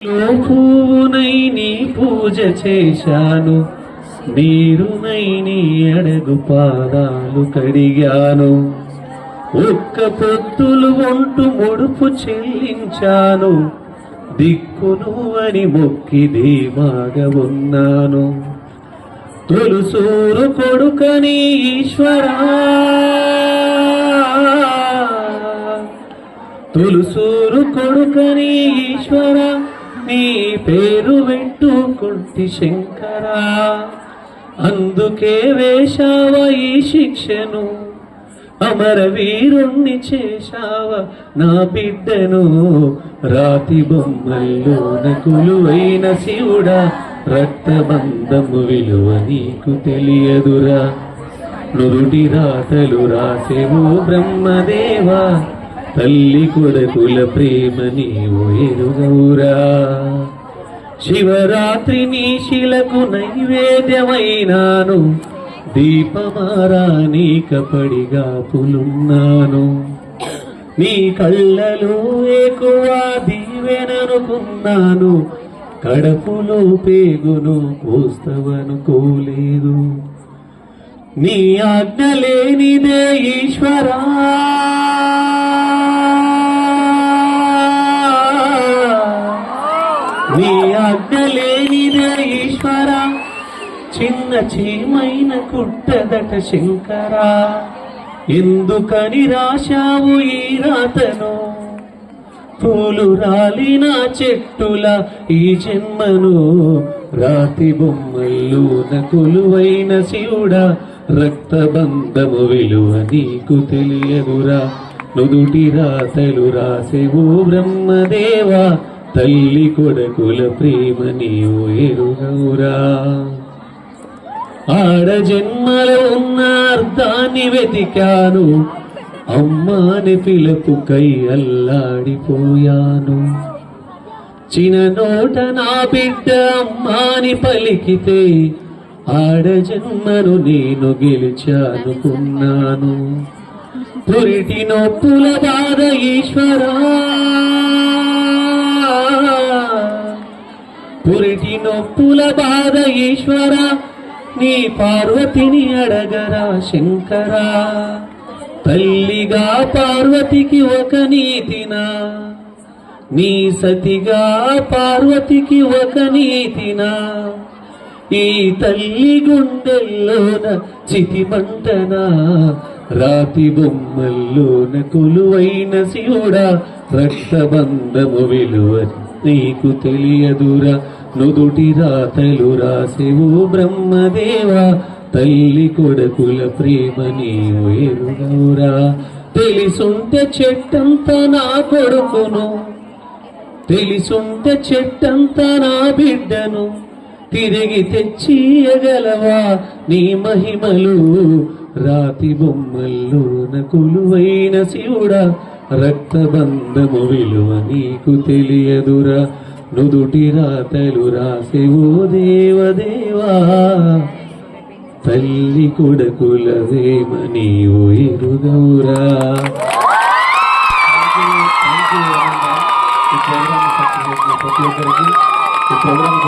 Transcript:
పువ్వునై నీ పూజ చేశాను, నీరునై నీ అడుగు పాదాలు కడిగాను. ఒక్క పొత్తులు ఒంటు ముడుపు చెల్లించాను, దిక్కును అని మొక్కి ధీమాగా ఉన్నాను. తొలుసూరు కొడుకని ఈశ్వరా, తొలుసూరు కొడుకని ఈశ్వరా, నీ పేరు పెట్టుకుంటి శంకరా. అందుకే వేశావ ఈ శిక్షను, అమరవీరుణ్ణి చేశావ నా బిడ్డను. రాతి బొమ్మల్లోన కొలువైన శివుడా, రక్తబంధము విలువ నీకు తెలియదురా. నురుటి రాతలు రాసేవు బ్రహ్మదేవా, తల్లి కొడుకుల ప్రేమ నీవు ఎరుగవురా. శివరాత్రి నీ శిలకు నైవేద్యమైనాను, దీపమారానీక పడిగా పులున్నాను. నీ కళ్ళలో ఎక్కువ దీవెననుకున్నాను, కడపులో పేగును కోస్తవనుకోలేదు. నీ ఆజ్ఞ లేనిదే ఈశ్వరా, నీ ఆజ్ఞ లేనిదే ఈశ్వరా, చిన్న చీమైన కుట్టదట శంకరా. ఎందుకని రాశావు ఈ రాతను, పూలు రాలిన చెట్టుల ఈ జన్మను. రాతి బొమ్మల్లోన కొలువైన శివుడా, రక్తబంధము విలువ నీకు తెలియదురా. నుదుటి రాతలు రాసేవు బ్రహ్మదేవా, తల్లి కొడుకుల ప్రేమ నీవు ఎరుగవురా. ఆడ జన్మలో ఉన్న అర్థాన్ని వెతికాను, అమ్మాని పిలుపుకై అల్లాడిపోయాను. చిన్ననోట నా బిడ్డ అమ్మాని పలికితే, ఆడ జన్మను నేను గెలిచానుకున్నాను. పురిటి నొప్పుల బాధ ఈశ్వరా, పురిటి నొప్పుల బాధ ఈశ్వరా, నీ పార్వతిని అడగరా శంకరా. తల్లిగా పార్వతికి ఒక నీతినా, నీ సతిగా పార్వతికి ఒక నీతినా. ఈ తల్లి గుండెల్లోన చితిమంటనా, రాతి బొమ్మల్లోన కొలువైన శివుడా, రక్తబంధము విలువ నీకు తెలియదురా. నుదుటి రాతలు రాసేవు బ్రహ్మదేవా, తల్లి కొడుకుల ప్రేమ నీవు ఎరుగవురా. తెలిసుంటే చెట్టంత నా కొడుకును, తెలిసుంటే చెట్టంత నా బిడ్డను, తిరిగి తెచ్చియగలవా నీ మహిమలు. రాతి బొమ్మల్లోన కొలువైన శివుడా, రక్తబంధము విలువ నీకు తెలియదురా. నుదుటి రాతలు రాసేవో దేవదేవా, తల్లి కొడుకుల ప్రేమ నీవు ఎరుగవురా. ఈ ప్రోగ్రామ్